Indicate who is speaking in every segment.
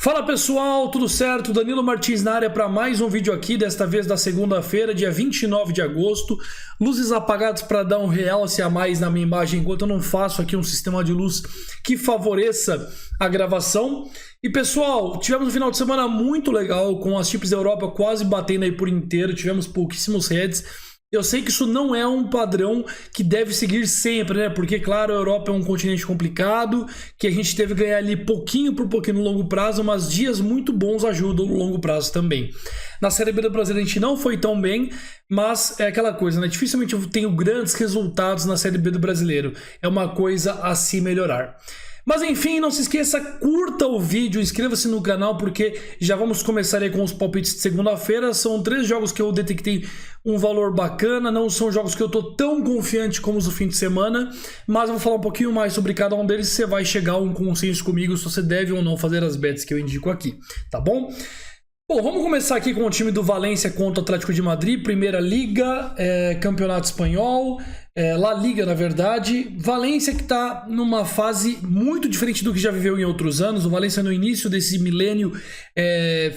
Speaker 1: Fala pessoal, tudo certo? Danilo Martins na área para mais um vídeo aqui, desta vez da segunda-feira, dia 29 de agosto. Luzes apagadas para dar um realce a mais na minha imagem, enquanto eu não faço aqui um sistema de luz que favoreça a gravação. E pessoal, tivemos um final de semana muito legal, com as chips da Europa quase batendo aí por inteiro, tivemos pouquíssimos heads. Eu sei que isso não é um padrão que deve seguir sempre, né? Porque, claro, a Europa é um continente complicado, que a gente teve que ganhar ali pouquinho por pouquinho no longo prazo, mas dias muito bons ajudam no longo prazo também. Na Série B do Brasil a gente não foi tão bem, mas é aquela coisa, né? Dificilmente eu tenho grandes resultados na Série B do Brasileiro. É uma coisa a se melhorar. Mas enfim, não se esqueça, curta o vídeo, inscreva-se no canal porque já vamos começar aí com os palpites de segunda-feira. São 3 jogos que eu detectei um valor bacana, não são jogos que eu tô tão confiante como os do fim de semana, mas eu vou falar um pouquinho mais sobre cada um deles e você vai chegar a um consenso comigo se você deve ou não fazer as bets que eu indico aqui, tá bom? Bom, vamos começar aqui com o time do Valência contra o Atlético de Madrid, Primeira Liga, Campeonato Espanhol, La Liga na verdade. Valência que está numa fase muito diferente do que já viveu em outros anos. O Valência no início desse milênio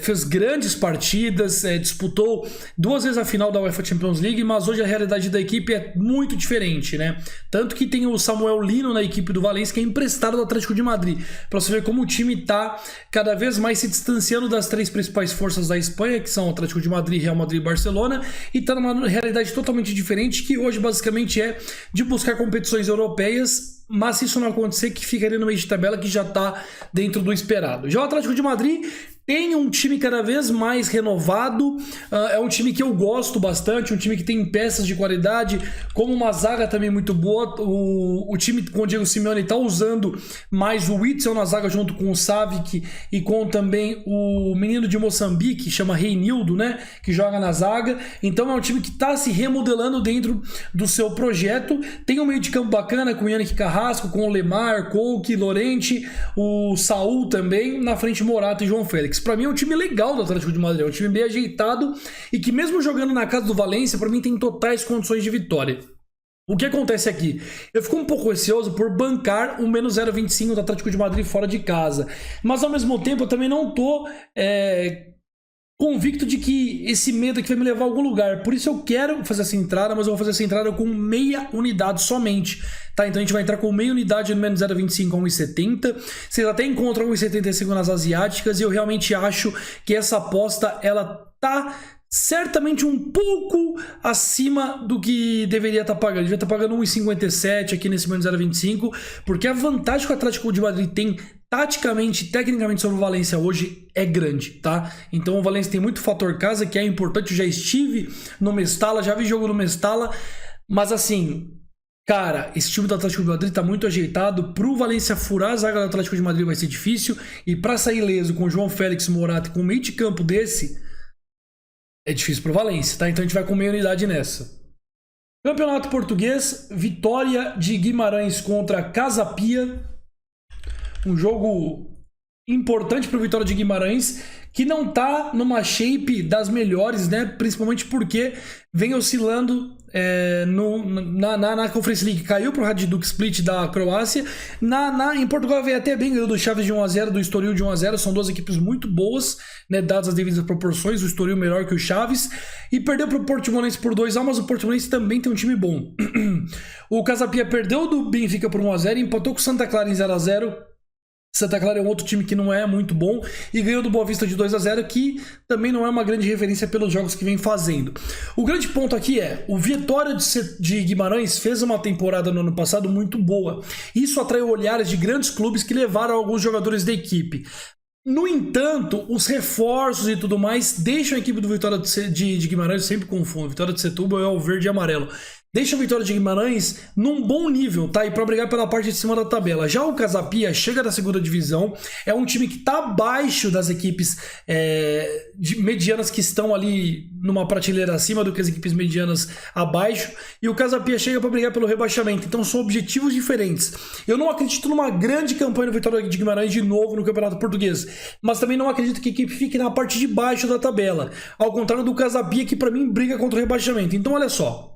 Speaker 1: fez grandes partidas, disputou 2 vezes a final da UEFA Champions League, mas hoje a realidade da equipe é muito diferente, né? Tanto que tem o Samuel Lino na equipe do Valência, que é emprestado do Atlético de Madrid, para você ver como o time está cada vez mais se distanciando das 3 principais forças da Espanha, que são o Atlético de Madrid, Real Madrid e Barcelona, e está numa realidade totalmente diferente, que hoje basicamente é de buscar competições europeias, mas se isso não acontecer, que ficaria no meio de tabela, que já está dentro do esperado. Já o Atlético de Madrid tem um time cada vez mais renovado, é um time que eu gosto bastante, um time que tem peças de qualidade, como uma zaga também muito boa. O time com o Diego Simeone está usando mais o Witsel na zaga junto com o Savic e com também o menino de Moçambique, chama Reinildo, né, que joga na zaga. Então é um time que está se remodelando dentro do seu projeto. Tem um meio de campo bacana com o Yannick Carrasco, com o Lemar, Coque, Lorente, o Saúl também, na frente Morata e João Félix. Para mim é um time legal do Atlético de Madrid, é um time bem ajeitado e que mesmo jogando na casa do Valência, para mim tem totais condições de vitória. O que acontece aqui? Eu fico um pouco receoso por bancar o menos 0,25 do Atlético de Madrid fora de casa, mas ao mesmo tempo eu também não tô convicto de que esse medo aqui vai me levar a algum lugar. Por isso eu quero fazer essa entrada, mas eu vou fazer essa entrada com meia unidade somente, tá? Então a gente vai entrar com meia unidade no menos 0,25 a 1,70. Vocês até encontram 1,75 nas asiáticas e eu realmente acho que essa aposta, ela tá certamente um pouco acima do que deveria estar pagando. Devia estar pagando 1,57 aqui nesse menos 0,25, porque a vantagem que o Atlético de Madrid tem taticamente, tecnicamente sobre o Valência hoje é grande, tá? Então o Valência tem muito fator casa, que é importante. Eu já estive no Mestalla, já vi jogo no Mestalla, mas assim, cara, esse time do Atlético de Madrid tá muito ajeitado. Pro Valência furar a zaga do Atlético de Madrid vai ser difícil, e para sair ileso com o João Félix, Morata e com um meio de campo desse, é difícil pro Valência, tá? Então a gente vai com meia unidade nessa. Campeonato Português, vitória de Guimarães contra Casa Pia. Um jogo importante para o Vitória de Guimarães, que não tá numa shape das melhores, né? Principalmente porque vem oscilando na Conference League. Caiu pro Hajduk Split da Croácia. Em Portugal veio até bem, ganhou do Chaves de 1-0, do Estoril de 1-0. São 2 equipes muito boas, né, dadas as devidas proporções. O Estoril melhor que o Chaves. E perdeu pro Portimonense por 2-1, mas o Portimonense também tem um time bom. O Casa Pia perdeu do Benfica por 1-0 e empatou com o Santa Clara em 0-0. Santa Clara é um outro time que não é muito bom e ganhou do Boa Vista de 2-0, que também não é uma grande referência pelos jogos que vem fazendo. O grande ponto aqui é, o Vitória de Guimarães fez uma temporada no ano passado muito boa. Isso atraiu olhares de grandes clubes que levaram alguns jogadores da equipe. No entanto, os reforços e tudo mais deixam a equipe do Vitória de Guimarães, eu sempre confundo, Vitória de Setúbal é o verde e amarelo, deixa a Vitória de Guimarães num bom nível, tá? E para brigar pela parte de cima da tabela. Já o Casa Pia chega da segunda divisão, é um time que tá abaixo das equipes medianas que estão ali numa prateleira acima do que as equipes medianas abaixo, e o Casa Pia chega para brigar pelo rebaixamento. Então são objetivos diferentes. Eu não acredito numa grande campanha do Vitória de Guimarães de novo no Campeonato Português, mas também não acredito que a equipe fique na parte de baixo da tabela, ao contrário do Casa Pia, que para mim briga contra o rebaixamento. Então olha só,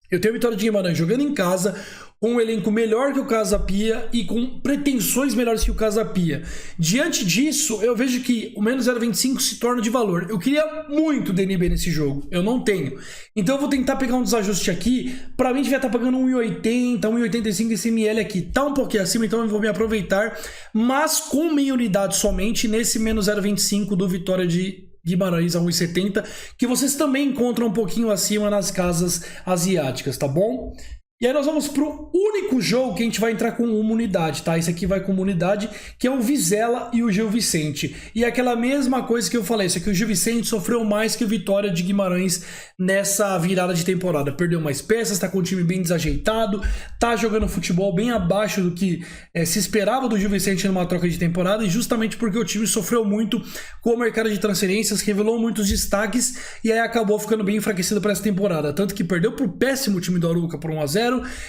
Speaker 1: eu tenho a Vitória de Guimarães jogando em casa, com um elenco melhor que o Casa Pia e com pretensões melhores que o Casa Pia. Diante disso, eu vejo que o menos 0,25 se torna de valor. Eu queria muito DNB nesse jogo, eu não tenho. Então eu vou tentar pegar um desajuste aqui. Pra mim, devia estar pagando 1,80, 1,85 esse ML aqui. Tá um pouquinho acima, então eu vou me aproveitar. Mas com meia unidade somente nesse menos 0,25 do Vitória de Guimarães a 1,70, que vocês também encontram um pouquinho acima nas casas asiáticas, tá bom? E aí nós vamos pro único jogo que a gente vai entrar com uma unidade, tá? Esse aqui vai com uma unidade, que é o Vizela e o Gil Vicente. E é aquela mesma coisa que eu falei, isso aqui o Gil Vicente sofreu mais que o Vitória de Guimarães nessa virada de temporada. Perdeu mais peças, tá com o time bem desajeitado, tá jogando futebol bem abaixo do que se esperava do Gil Vicente numa troca de temporada, e justamente porque o time sofreu muito com o mercado de transferências, revelou muitos destaques, e aí acabou ficando bem enfraquecido para essa temporada. Tanto que perdeu pro péssimo time do Arouca por 1-0,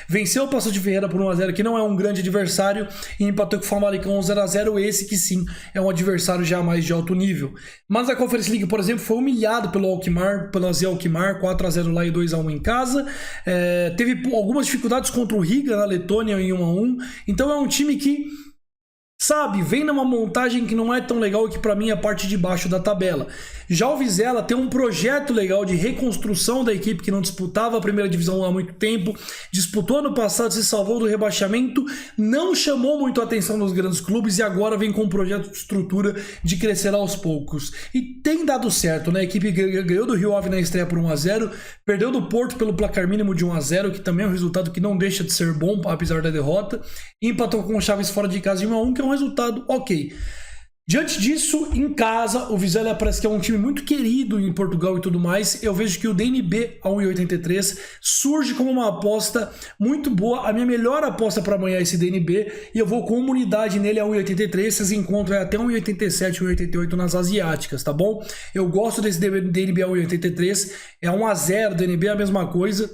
Speaker 1: venceu o Paços de Ferreira por 1-0, que não é um grande adversário, e empatou com o Famalicão 0-0, esse que sim é um adversário já mais de alto nível. Mas a Conference League, por exemplo, foi humilhado pelo Alkmaar, pelo AZ Alkmaar, 4-0 lá e 2-1 em casa. Teve algumas dificuldades contra o Riga na Letônia em 1-1. Então é um time que, sabe, vem numa montagem que não é tão legal, que pra mim é a parte de baixo da tabela. Já o Vizela tem um projeto legal de reconstrução da equipe, que não disputava a primeira divisão há muito tempo, disputou ano passado, se salvou do rebaixamento, não chamou muito a atenção dos grandes clubes e agora vem com um projeto de estrutura de crescer aos poucos. E tem dado certo, né? A equipe ganhou do Rio Ave na estreia por 1-0, perdeu do Porto pelo placar mínimo de 1-0, que também é um resultado que não deixa de ser bom, apesar da derrota, e empatou com o Chaves fora de casa em 1-1, que é um resultado ok. Diante disso, em casa, o Vizela parece que é um time muito querido em Portugal e tudo mais. Eu vejo que o DNB a 1,83 surge como uma aposta muito boa. A minha melhor aposta para amanhã é esse DNB, e eu vou com uma unidade nele a 1,83. Vocês encontram até 1,87, 1,88 nas asiáticas, tá bom? Eu gosto desse DNB a 1,83. É 1-0, DNB é a mesma coisa.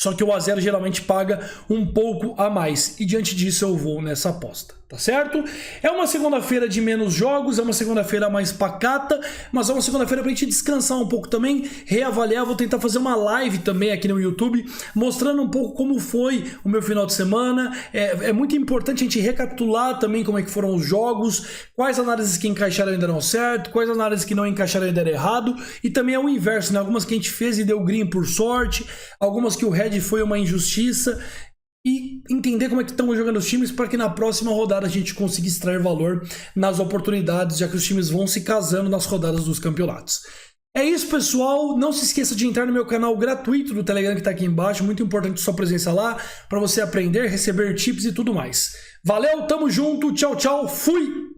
Speaker 1: Só que o A0 geralmente paga um pouco a mais. E diante disso eu vou nessa aposta, tá certo? É uma segunda-feira de menos jogos, é uma segunda-feira mais pacata, mas é uma segunda-feira pra gente descansar um pouco também, reavaliar. Vou tentar fazer uma live também aqui no YouTube, mostrando um pouco como foi o meu final de semana. É muito importante a gente recapitular também como é que foram os jogos, quais análises que encaixaram e deram certo, quais análises que não encaixaram e deram errado, e também é o inverso, né? Algumas que a gente fez e deu green por sorte, algumas que o Red foi uma injustiça, e entender como é que estão jogando os times para que na próxima rodada a gente consiga extrair valor nas oportunidades, já que os times vão se casando nas rodadas dos campeonatos. É isso, pessoal. Não se esqueça de entrar no meu canal gratuito do Telegram que está aqui embaixo. Muito importante sua presença lá para você aprender, receber tips e tudo mais. Valeu, tamo junto, tchau, tchau, fui!